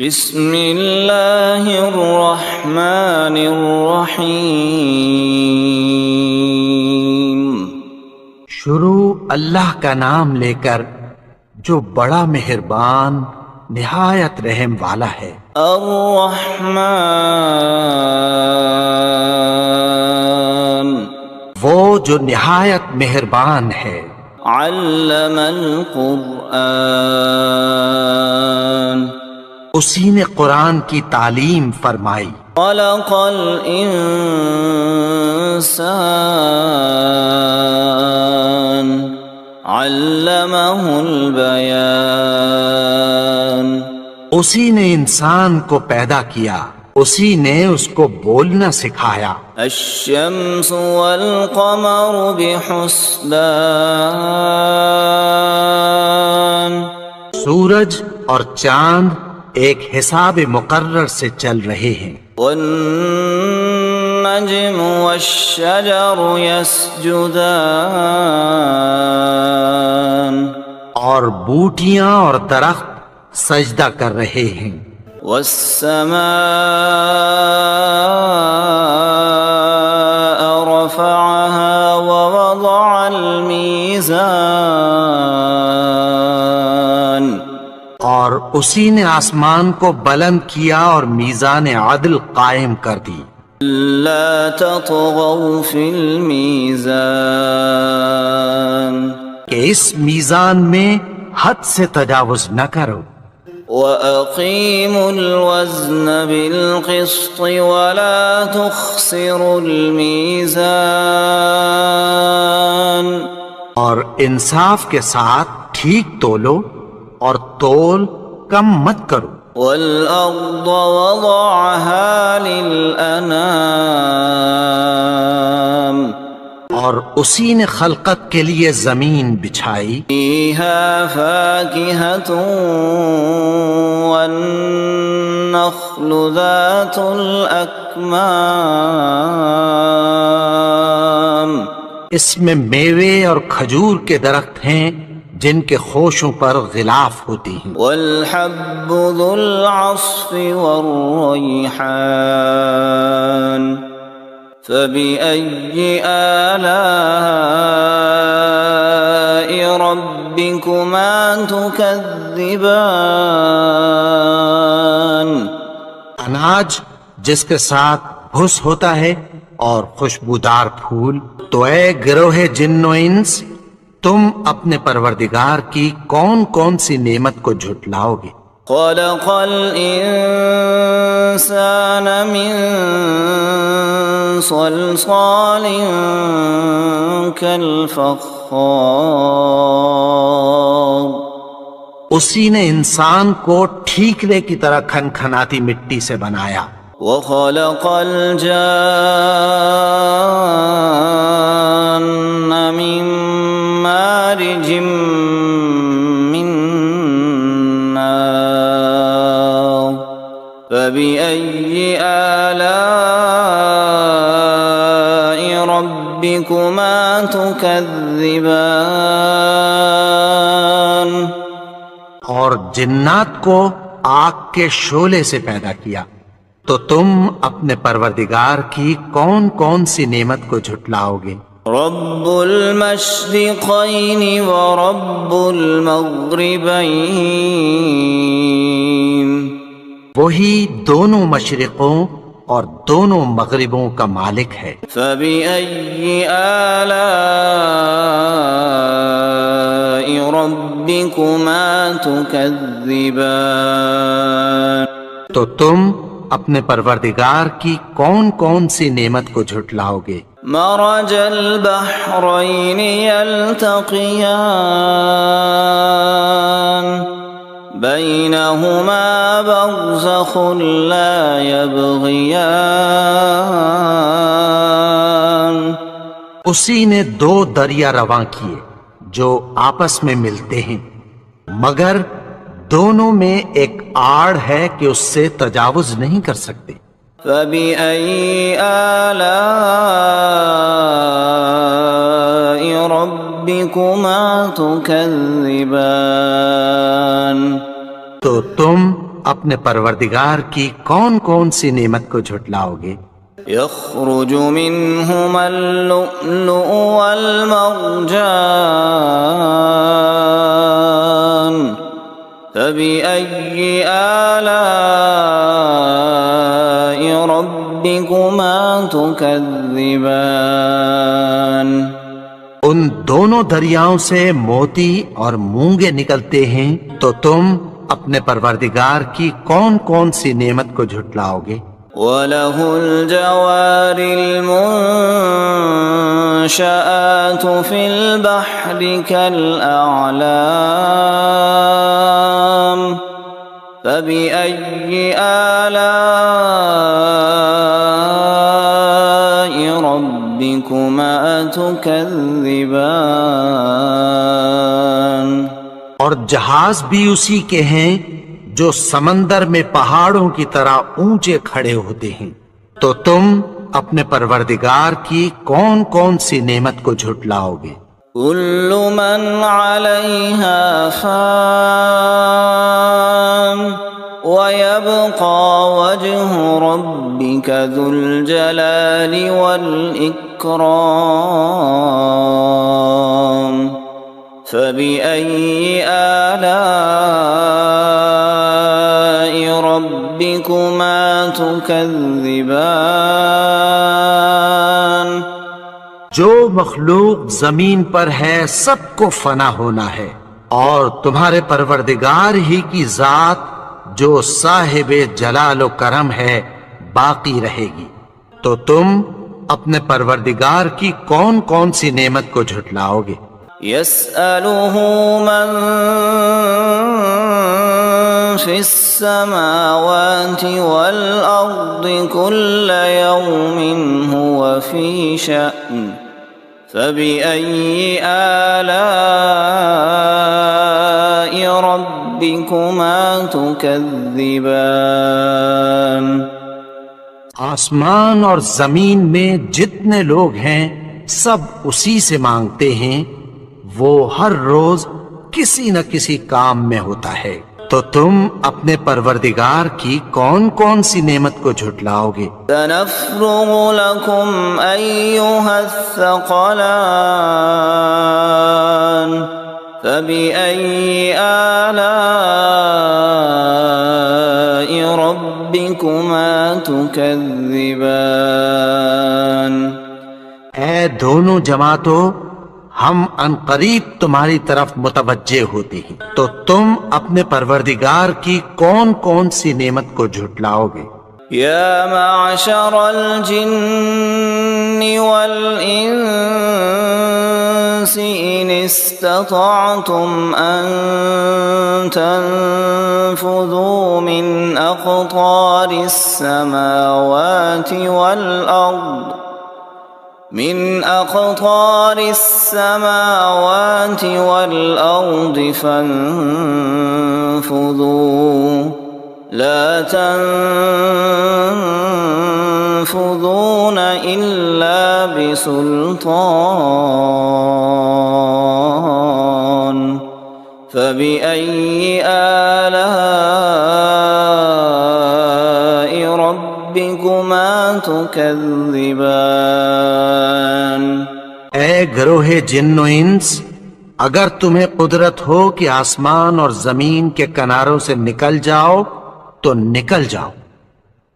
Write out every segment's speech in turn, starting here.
بسم اللہ الرحمن الرحیم۔ شروع اللہ کا نام لے کر جو بڑا مہربان نہایت رحم والا ہے۔ الرحمن، وہ جو نہایت مہربان ہے۔ علم القرآن، اسی نے قرآن کی تعلیم فرمائی۔ خلق الانسان، علمہ البیان، اسی نے انسان کو پیدا کیا، اسی نے اس کو بولنا سکھایا۔ الشمس والقمر بحسبان، سورج اور چاند ایک حساب مقرر سے چل رہے ہیں۔ والنجم والشجر يسجدان، اور بوٹیاں اور درخت سجدہ کر رہے ہیں۔ والسماء رفعها ووضع الميزان، اور اسی نے آسمان کو بلند کیا اور میزان عدل قائم کر دی۔ لا تطغوا في الميزان، کہ اس میزان میں حد سے تجاوز نہ کرو۔ وَأَقِيمُوا الْوَزْنَ بِالْقِسْطِ وَلَا تُخْسِرُوا الْمِيزَانَ، اور انصاف کے ساتھ ٹھیک تولو اور تول کم مت کرو۔ وَالْأَرْضَ وَضَعَهَا لِلْأَنَامِ، اور اسی نے خلقت کے لیے زمین بچھائی۔ فِيهَا فَاكِهَةٌ وَالنَّخْلُ ذَاتُ الْأَكْمَامِ، اس میں میوے اور کھجور کے درخت ہیں جن کے خوشوں پر غلاف ہوتی ہیں۔ وَالْحَبُّ ذُو الْعَصْفِ وَالرَّيْحَانُ، فَبِأَيِّ آلَاءِ رَبِّكُمَا تُكَذِّبَانِ، اناج جس کے ساتھ بھس ہوتا ہے اور خوشبودار پھول۔ تو اے گروہ جن و انس، تم اپنے پروردگار کی کون کون سی نعمت کو جھٹلاؤ گے؟ خَلَقَ الْإِنسَانَ مِنْ صَلْصَالٍ كَالْفَخَّارِ، اسی نے انسان کو ٹھیکرے کی طرح کھنکھناتی مٹی سے بنایا۔ وَخَلَقَ الْجَانَّ مِن مَّارِجٍ مِّن نَّارٍ، فَبِأَيِّ آلَاءِ رَبِّكُمَا تُكَذِّبَانِ، اور جنات کو آگ کے شعلے سے پیدا کیا، تو تم اپنے پروردگار کی کون کون سی نعمت کو جھٹلاؤ گے؟ رب المشرقین ورب المغربین، وہی دونوں مشرقوں اور دونوں مغربوں کا مالک ہے۔ فبأي آلاء ربكما تكذبان، تو تم اپنے پروردگار کی کون کون سی نعمت کو جھٹلاؤ گے؟ مرج البحرین یلتقیان، بینہما برزخ لا یبغیان، اسی نے دو دریا رواں کیے جو آپس میں ملتے ہیں، مگر دونوں میں ایک آڑ ہے کہ اس سے تجاوز نہیں کر سکتے۔ فَبِأَيِّ آلَاءِ رَبِّكُمَا تُكَذِّبَانِ، تو تم اپنے پروردگار کی کون کون سی نعمت کو جھٹلاؤ گے؟ يخرج منهما اللؤلؤ والمرجان فبأي آلاء ربكما تكذبان ان دونوں دریاؤں سے موتی اور مونگے نکلتے ہیں، تو تم اپنے پروردگار کی کون کون سی نعمت کو جھٹلاؤ گے؟ وَلَهُ الْجَوَارِ الْمُنشَآتُ فِي الْبَحْرِ كَالْأَعْلَامِ فَبِأَيِّ آلَاءِ رَبِّكُمَا تُكَذِّبَانِ اور جہاز بھی اسی کے ہیں جو سمندر میں پہاڑوں کی طرح اونچے کھڑے ہوتے ہیں، تو تم اپنے پروردگار کی کون کون سی نعمت کو جھٹلاؤ گے؟ كل من عليها فان ويبقى وجه ربك ذو الجلال والإكرام فبأي آلاء ربكما تكذبان جو مخلوق زمین پر ہے سب کو فنا ہونا ہے، اور تمہارے پروردگار ہی کی ذات جو صاحب جلال و کرم ہے باقی رہے گی، تو تم اپنے پروردگار کی کون کون سی نعمت کو جھٹلاؤ گے؟ يسأله من في السماوات والأرض كل يوم هو في شأن فبأي آلاء ربكما تكذبان آسمان اور زمین میں جتنے لوگ ہیں سب اسی سے مانگتے ہیں، وہ ہر روز کسی نہ کسی کام میں ہوتا ہے، تو تم اپنے پروردگار کی کون کون سی نعمت کو جھٹلاؤ گے؟ سنفرغ لكم أيها الثقلان فبأي آلاء ربكما تكذبان اے دونوں جماعتوں، ہم ان قریب تمہاری طرف متوجہ ہوتے ہیں، تو تم اپنے پروردگار کی کون کون سی نعمت کو جھٹلاؤ گے؟ يا معشر الجن والإنس إن استطعتم أن تنفذوا من أقطار السماوات والأرض فانفذوا لا تنفذون إلا بسلطان فبأي آلاء ربكما تكذبان اے گروہ جن و انس، اگر تمہیں قدرت ہو کہ آسمان اور زمین کے کناروں سے نکل جاؤ تو نکل جاؤ،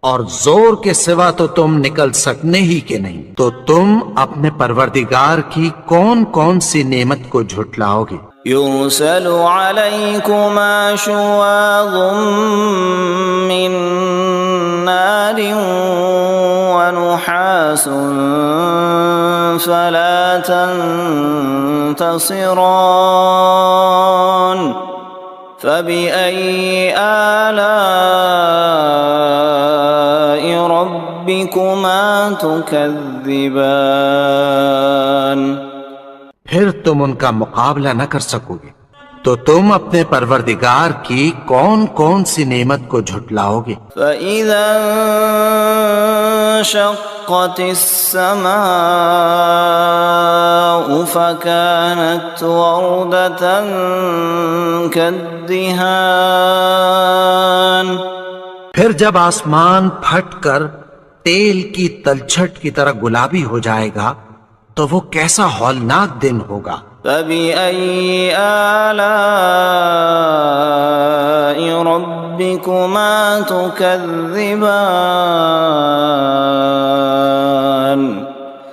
اور زور کے سوا تو تم نکل سکنے ہی کے نہیں، تو تم اپنے پروردگار کی کون کون سی نعمت کو جھٹلاؤ گے؟ يرسل عليكما شواظ من نار ونحاس فلا تنتصران فبأي آلاء ربكما تكذبان پھر تم ان کا مقابلہ نہ کر سکو گے، تو تم اپنے پروردگار کی کون کون سی نعمت کو جھٹلاؤ گے؟ فَإِذَا انشقت السماء فكانت وردة كالدهان الدهان پھر جب آسمان پھٹ کر تیل کی تلچھٹ کی طرح گلابی ہو جائے گا تو وہ کیسا ہولناک دن ہوگا۔ فبأي آلاء ربكما تكذبان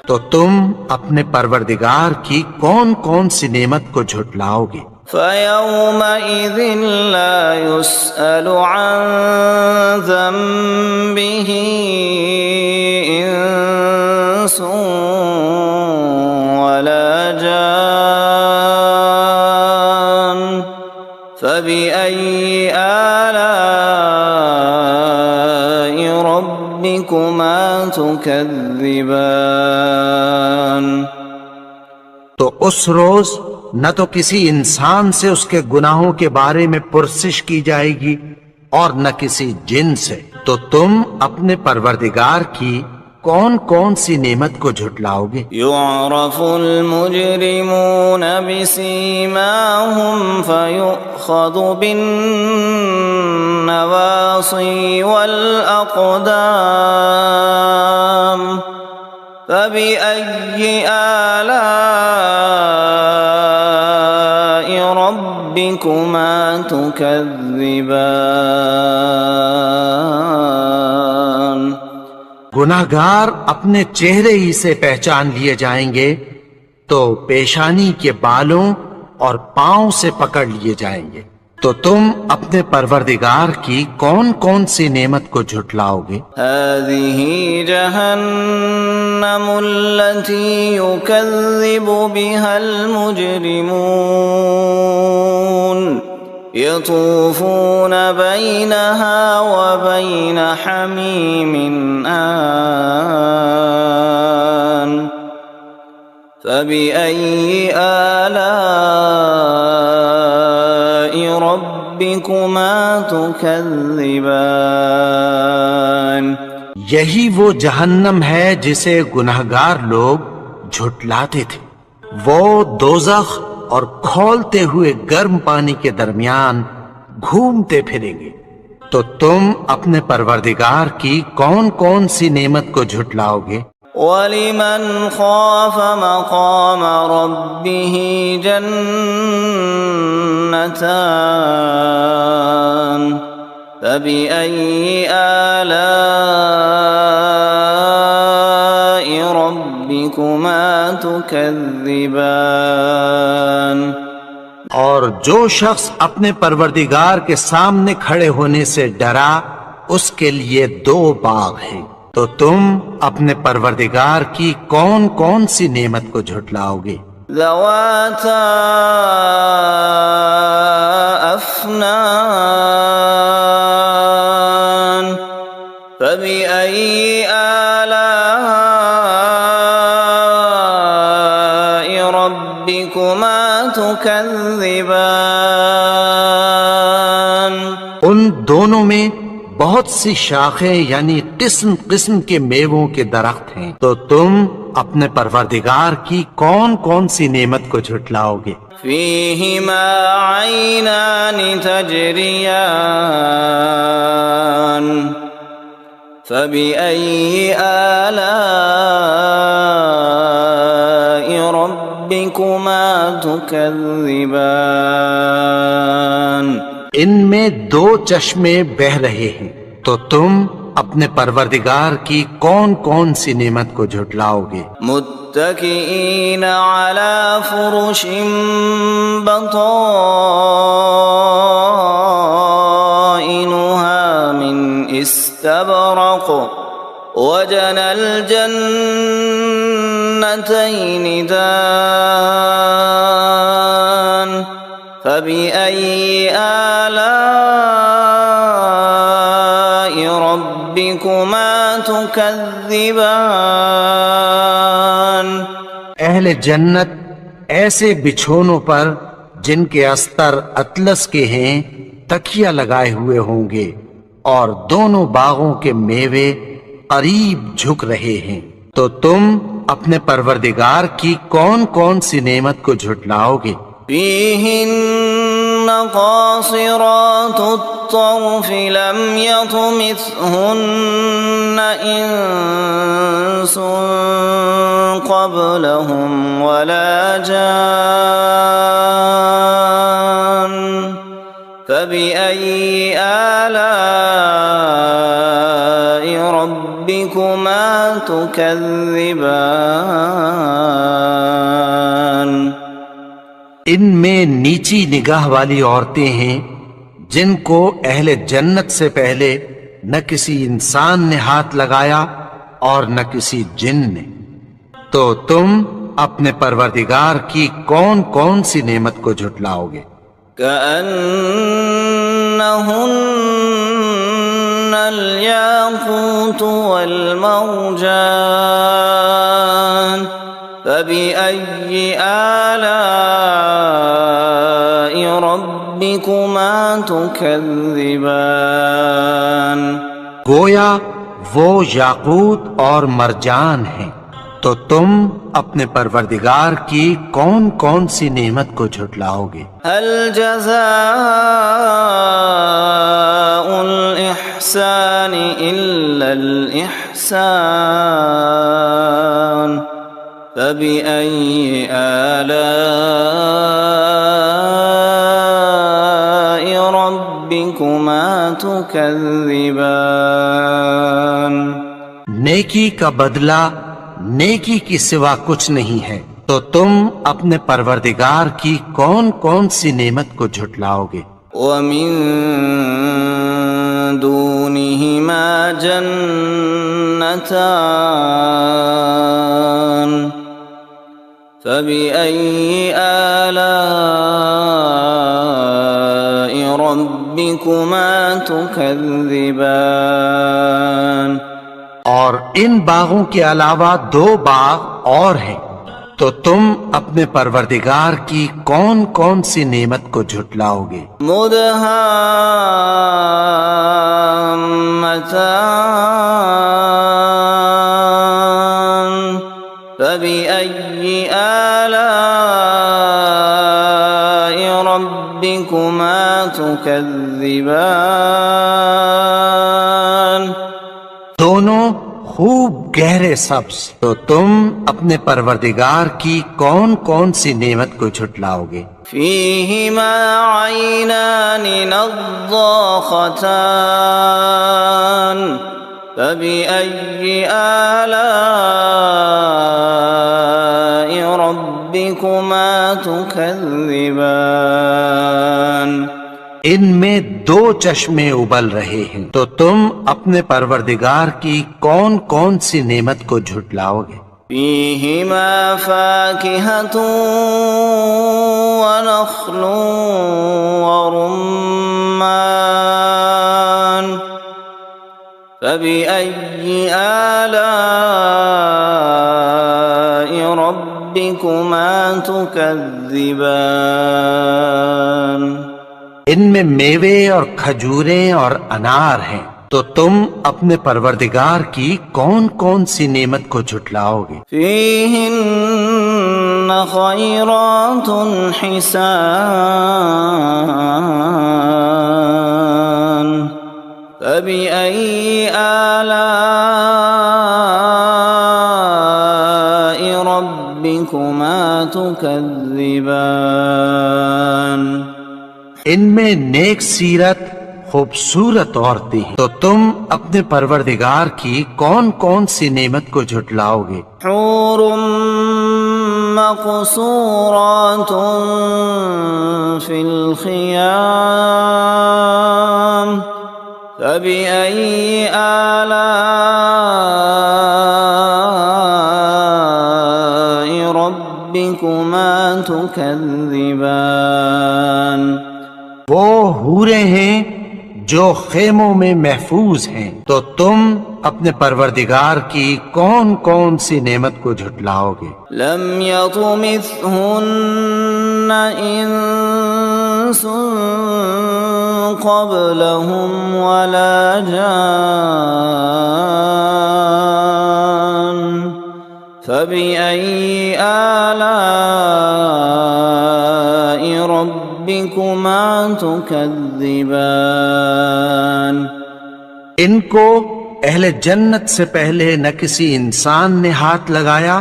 تو تم اپنے پروردگار کی کون کون سی نعمت کو جھٹلاؤ گے؟ فيومئذ لا يسأل عن ذنبه إنس ولا جان فبأي آلاء ربكما تكذبان تو اس روز نہ تو کسی انسان سے اس کے گناہوں کے بارے میں پرسش کی جائے گی اور نہ کسی جن سے، تو تم اپنے پروردگار کی کون کون سی نعمت کو جھٹلاؤ گے؟ يعرف المجرمون بسيماهم فيؤخذ بالنواصي والأقدام فبأي آلاء ربكما تكذبان گناہگار اپنے چہرے ہی سے پہچان لیے جائیں گے تو پیشانی کے بالوں اور پاؤں سے پکڑ لیے جائیں گے، تو تم اپنے پروردگار کی کون کون سی نعمت کو جھٹلاؤ گے؟ هذه جهنم التي يكذب بها المجرمون يطوفون بينها وبين حميم آن فبأي آلاء ربكما تكذبان یہی وہ جہنم ہے جسے گناہگار لوگ جھٹلاتے تھے، وہ دوزخ اور کھولتے ہوئے گرم پانی کے درمیان گھومتے پھریں گے، تو تم اپنے پروردگار کی کون کون سی نعمت کو جھٹلاؤ گے؟ وَلِمَنْ خَافَ مَقَامَ رَبِّهِ جَنَّتَانِ فَبِأَيِّ آلَاءِ رَبِّكُمَا تُكَذِّبَانِ اور جو شخص اپنے پروردگار کے سامنے کھڑے ہونے سے ڈرا اس کے لیے دو باغ ہیں، تو تم اپنے پروردگار کی کون کون سی نعمت کو جھٹلاؤ گے؟ ذواتا افنان فبأي آلاء ربكما تكذبان ان دونوں میں بہت سی شاخیں یعنی قسم قسم کے میووں کے درخت ہیں، تو تم اپنے پروردگار کی کون کون سی نعمت کو جھٹلاؤ گے؟ فيهما عينان تجريان فبأي آلاء ربكما تكذبان ان میں دو چشمے بہ رہے ہیں، تو تم اپنے پروردگار کی کون کون سی نعمت کو جھٹلاؤ گے؟ متكئين على فرش بطائنها من استبرق وجنى الجنتين دان فبأي آلاء ربكما تكذبان اہل جنت ایسے بچھونوں پر جن کے استر اطلس کے ہیں تکیہ لگائے ہوئے ہوں گے، اور دونوں باغوں کے میوے قریب جھک رہے ہیں، تو تم اپنے پروردگار کی کون کون سی نعمت کو جھٹلاؤ گے؟ فيهن قاصرات الطرف لم يطمثهن إنس قبلهم ولا جان فبأي آلاء ربكما تكذبان ان میں نیچی نگاہ والی عورتیں ہیں جن کو اہل جنت سے پہلے نہ کسی انسان نے ہاتھ لگایا اور نہ کسی جن نے، تو تم اپنے پروردگار کی کون کون سی نعمت کو جھٹلاؤ گے؟ كأنهن الياقوت والمرجان فبأي آلاء ربكما تكذبان گویا وہ یاقوت اور مرجان ہیں، تو تم اپنے پروردگار کی کون کون سی نعمت کو جھٹلاؤ گے؟ هل جزاء الإحسان إلا الإحسان فبأي آلاء ربكما تكذبان نیکی کا بدلہ نیکی کی سوا کچھ نہیں ہے، تو تم اپنے پروردگار کی کون کون سی نعمت کو جھٹلاؤ گے؟ ومن دونهما جنتان فبأي آلاء ربكما تكذبان اور ان باغوں کے علاوہ دو باغ اور ہیں، تو تم اپنے پروردگار کی کون کون سی نعمت کو جھٹلاؤ گے؟ مدهامتان فبأي آلاء ربكما تكذبان دونوں خوب گہرے سبز، تو تم اپنے پروردگار کی کون کون سی نعمت کو جھٹلاؤ گے؟ فيهما عينان نضاختان فبأي آلاء ربكما تكذبان ان میں دو چشمے ابل رہے ہیں، تو تم اپنے پروردگار کی کون کون سی نعمت کو جھٹلاؤ گے؟ فيهما فاكهة ونخل ورمان فبأي آلاء ربكما تكذبان ان میں میوے اور کھجوریں اور انار ہیں، تو تم اپنے پروردگار کی کون کون سی نعمت کو جھٹلاؤ گے؟ فيهن خيرات حسان فبأي آلاء ربكما تكذبان ان میں نیک سیرت خوبصورت عورتیں ہیں، تو تم اپنے پروردگار کی کون کون سی نعمت کو جھٹلاؤ گے؟ حور مقصورات في الخيام فبأي آلاء ربكما تكذبان وہ حوریں ہیں جو خیموں میں محفوظ ہیں، تو تم اپنے پروردگار کی کون کون سی نعمت کو جھٹلاؤ گے؟ لم يطمثهن انس قبلهم ولا جان فبأي آلاء ربكما ربكما تكذبان ان کو اہل جنت سے پہلے نہ کسی انسان نے ہاتھ لگایا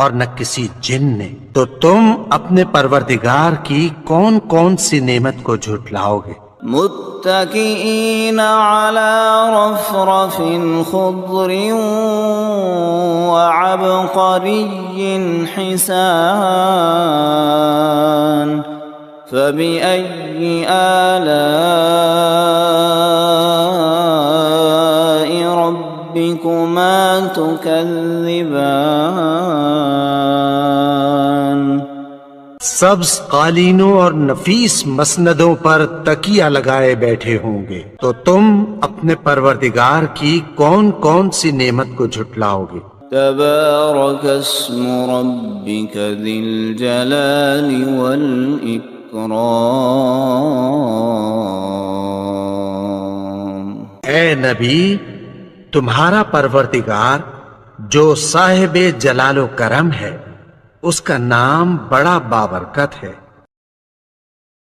اور نہ کسی جن نے، تو تم اپنے پروردگار کی کون کون سی نعمت کو جھٹلاؤ گے؟ متكئين على رفرف خضر وعبقري حسان فبأي آلاء ربكما تكذبان سبز قالینوں اور نفیس مسندوں پر تکیہ لگائے بیٹھے ہوں گے، تو تم اپنے پروردگار کی کون کون سی نعمت کو جھٹلاؤ گے؟ تبارك اسم ربك ذي الجلال والإكرام اے نبی، تمہارا پروردگار جو صاحب جلال و کرم ہے، اس کا نام بڑا بابرکت ہے۔